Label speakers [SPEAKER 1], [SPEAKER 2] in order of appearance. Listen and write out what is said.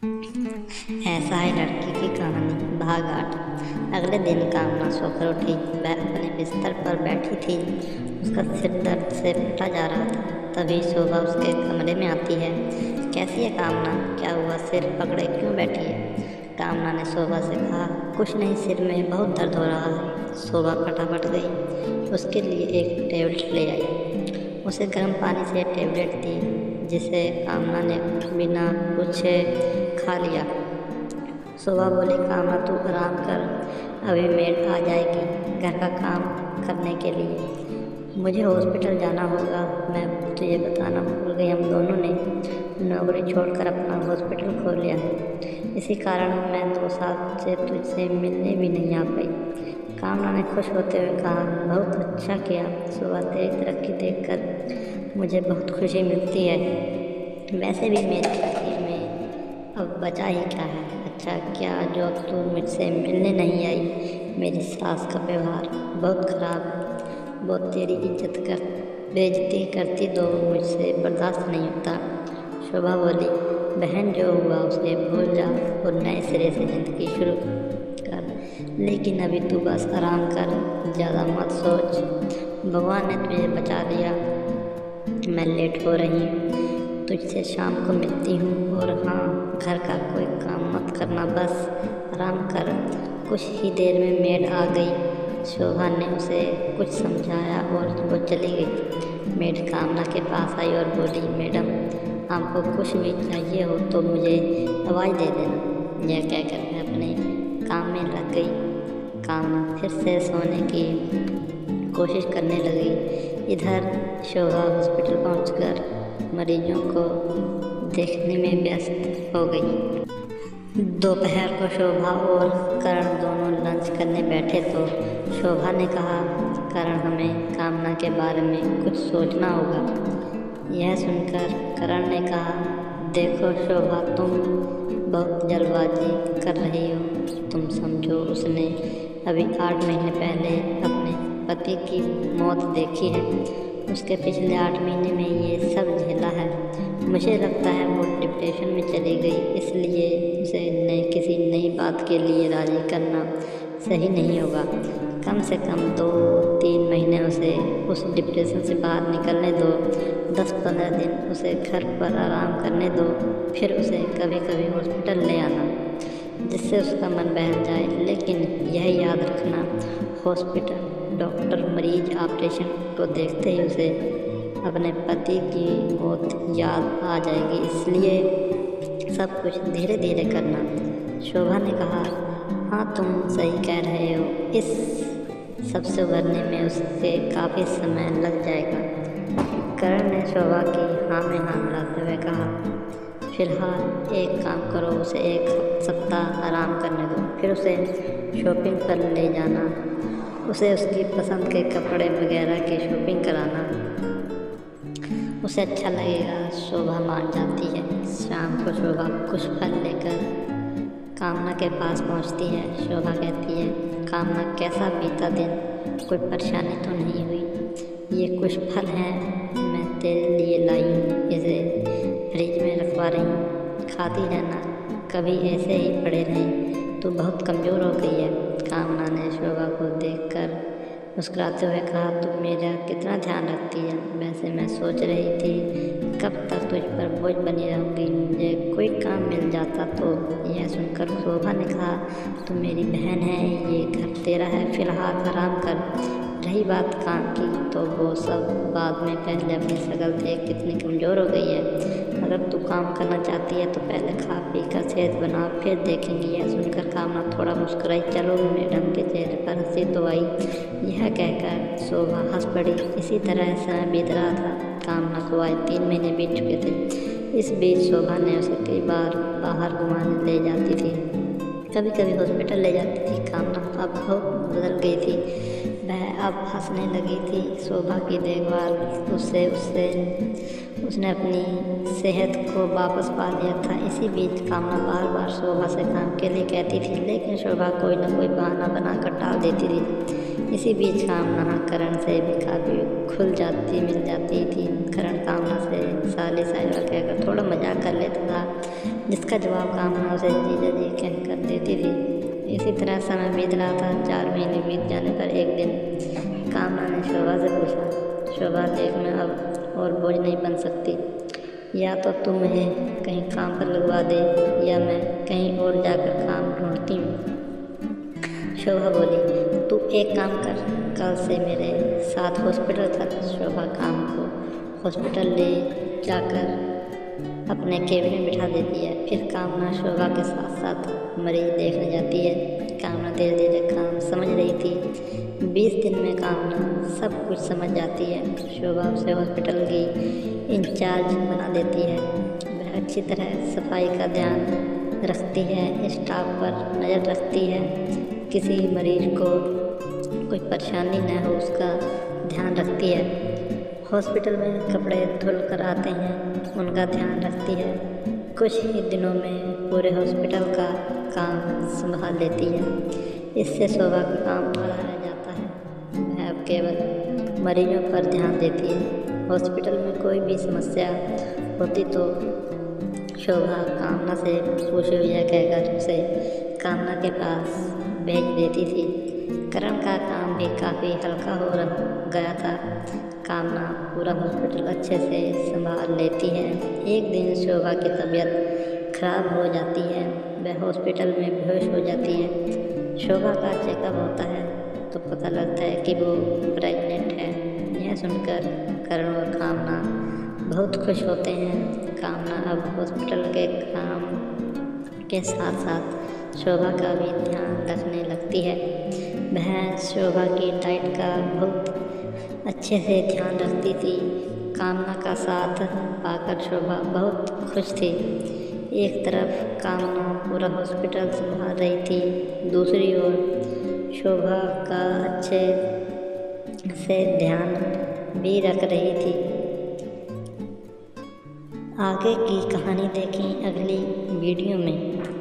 [SPEAKER 1] ऐसा है लड़की की कहानी। भाग 8। अगले दिन कामना सोकर उठी। वह अपने बिस्तर पर बैठी थी। उसका सिर दर्द से फटा जा रहा था। तभी शोभा उसके कमरे में आती है। कैसी है कामना? क्या हुआ? सिर पकड़े क्यों बैठी है? कामना ने शोभा से कहा, कुछ नहीं, सिर में बहुत दर्द हो रहा है। शोभा फटाफट गई, उसके लिए एक टेबलेट ले आई। उसे गर्म पानी से टेबलेट दी, जिसे कामना ने बिना पूछे खा लिया। शोभा बोली, कामना तू आराम कर, अभी मेड आ जाएगी घर का काम करने के लिए। मुझे हॉस्पिटल जाना होगा। मैं तुझे बताना भूल गई, हम दोनों ने नौकरी छोड़कर अपना हॉस्पिटल खोल लिया है। इसी कारण मैं 2 साल से तुझसे मिलने भी नहीं आ पाई। कामना ने खुश होते हुए कहा, बहुत अच्छा किया शोभा, तेरी तरक्की देखकर मुझे बहुत खुशी मिलती है। वैसे भी मेरी तरक्की में अब बचा ही क्या है। अच्छा क्या जो तू मुझसे मिलने नहीं आई। मेरी सास का व्यवहार बहुत खराब है, वो तेरी इज्जत कर बेइज्जती करती तो मुझसे बर्दाश्त नहीं होता। शोभा बोली, बहन जो हुआ उसे भूल जा और नए सिरे से ज़िंदगी शुरू कर। लेकिन अभी तू बस आराम कर, ज़्यादा मत सोच, भगवान ने तुझे बचा दिया। मैं लेट हो रही हूँ, तुझसे शाम को मिलती हूँ। और हाँ, घर का कोई काम मत करना, बस आराम कर। कुछ ही देर में मेड आ गई। शोभा ने उसे कुछ समझाया और वो चली गई। मेड कामना के पास आई और बोली, मैडम आपको कुछ भी चाहिए हो तो मुझे आवाज़ दे देना। यह कहकर मैं अपने काम में लग गई। कामना फिर से सोने की कोशिश करने लगी। इधर शोभा हॉस्पिटल पहुंचकर मरीजों को देखने में व्यस्त हो गई। दोपहर को शोभा और करण दोनों लंच करने बैठे तो शोभा ने कहा, करण हमें कामना के बारे में कुछ सोचना होगा। यह सुनकर करण ने कहा, देखो शोभा, तुम बहुत जल्दबाजी कर रही हो। तुम समझो, उसने अभी 8 महीने पहले अपने पति की मौत देखी है। उसके पिछले 8 महीने में ये सब झेला है। मुझे लगता है वो डिप्रेशन में चली गई, इसलिए उसे किसी नई बात के लिए राज़ी करना सही नहीं होगा। कम से कम 2-3 महीने उसे उस डिप्रेशन से बाहर निकलने दो। 10-15 दिन उसे घर पर आराम करने दो, फिर उसे कभी कभी हॉस्पिटल ले आना, जिससे उसका मन बहल जाए। लेकिन यह याद रखना, हॉस्पिटल, डॉक्टर, मरीज, ऑपरेशन को देखते ही उसे अपने पति की मौत याद आ जाएगी, इसलिए सब कुछ धीरे धीरे करना। शोभा ने कहा, हाँ तुम सही कह रहे हो, इस सब से उभरने में उससे काफ़ी समय लग जाएगा। करण ने शोभा की हाँ में हाँ मिलाते हुए कहा, फिलहाल एक काम करो, उसे 1 सप्ताह आराम करने दो, फिर उसे शॉपिंग पर ले जाना, उसे उसकी पसंद के कपड़े वगैरह की शॉपिंग कराना, उसे अच्छा लगेगा। शोभा मान जाती है। शाम को शोभा कुछ फल लेकर कामना के पास पहुंचती है। शोभा कहती है, कामना कैसा बीता दिन, कोई परेशानी तो नहीं हुई? ये कुछ फल हैं, मैं तेरे लिए लाई हूँ, इसे फ्रिज में रखवा रही हूँ, खाती रहना, कभी ऐसे ही पड़े रहें, तू बहुत कमज़ोर हो गई है। कामना ने शोभा को देखकर मुस्कुराते हुए कहा, तुम मेरा कितना ध्यान रखती है। वैसे मैं सोच रही थी कब तक तुझ पर बोझ बनी रहूँगी, मुझे कोई काम मिल जाता तो। यह सुनकर शोभा ने कहा, तुम मेरी बहन है, ये घर तेरा है, फिलहाल आराम कर। रही बात काम की तो वो सब बाद में, पहले अपनी शक्ल देख कितनी कमज़ोर हो गई है। अगर तू काम करना चाहती है तो पहले खा पी कर सेहत बना, फिर देखेंगी। यह सुनकर कामना थोड़ा मुस्कुराई। चलो, मैडम के चेहरे पर हंसी तो आई। यह कहकर शोभा हंस पड़ी। इसी तरह समय बीत रहा था। कामना को आज 3 महीने बीत चुके थे। इस बीच शोभा ने उसे कई बार बाहर घुमाने ले जाती थी, कभी कभी हॉस्पिटल ले जाती थी। कामना अब बहुत बदल गई थी। वह अब हंसने लगी थी। शोभा की देखभाल उसने अपनी सेहत को वापस पा लिया था। इसी बीच कामना बार बार शोभा से काम के लिए कहती थी, लेकिन शोभा कोई न कोई बहाना बनाकर टाल देती थी। इसी बीच कामना करण से भी काफ़ी मिल जाती थी। करण कामना से साले साहिबा कहकर थोड़ा मजाक कर लेता था, जिसका जवाब कामना उसे जीजा जी कहकर देती थी। इसी तरह समय बीत रहा था। 4 महीने बीत जाने पर एक दिन कामना ने शोभा से पूछा, शोभा देख, मैं अब और बोझ नहीं बन सकती, या तो तुम मुझे कहीं काम पर लगवा दे या मैं कहीं और जाकर काम ढूंढती हूँ। शोभा बोली, तू एक काम कर, कल से मेरे साथ हॉस्पिटल चल। शोभा काम को हॉस्पिटल ले जाकर अपने केबिन में बिठा देती है। फिर कामना शोभा के साथ साथ मरीज देखने जाती है। कामना धीरे धीरे काम समझ रही थी। 20 दिन में कामना सब कुछ समझ जाती है। शोभा उसे हॉस्पिटल की इंचार्ज बना देती है। वह अच्छी तरह सफाई का ध्यान रखती है, स्टाफ पर नज़र रखती है, किसी मरीज को कोई परेशानी न हो उसका ध्यान रखती है। हॉस्पिटल में कपड़े धुल कर आते हैं, उनका ध्यान रखती है। कुछ ही दिनों में पूरे हॉस्पिटल का काम संभाल लेती है। इससे शोभा का काम बढ़ा जाता है। वह अब केवल मरीजों पर ध्यान देती है। हॉस्पिटल में कोई भी समस्या होती तो शोभा कामना से पूछे हुए कहकर उसे कामना के पास भेज देती थी। करण का काम भी काफ़ी हल्का हो गया था। कामना पूरा हॉस्पिटल अच्छे से संभाल लेती है। एक दिन शोभा की तबीयत खराब हो जाती है। वह हॉस्पिटल में बेहोश हो जाती है। शोभा का चेकअप होता है तो पता लगता है कि वो प्रेग्नेंट है। यह सुनकर करण और कामना बहुत खुश होते हैं। कामना अब हॉस्पिटल के काम के साथ साथ शोभा का भी ध्यान रखने लगती है। वह शोभा की डाइट का बहुत अच्छे से ध्यान रखती थी। कामना का साथ पाकर शोभा बहुत खुश थी। एक तरफ कामना पूरा हॉस्पिटल संभाल रही थी, दूसरी ओर शोभा का अच्छे से ध्यान भी रख रही थी। आगे की कहानी देखें अगली वीडियो में।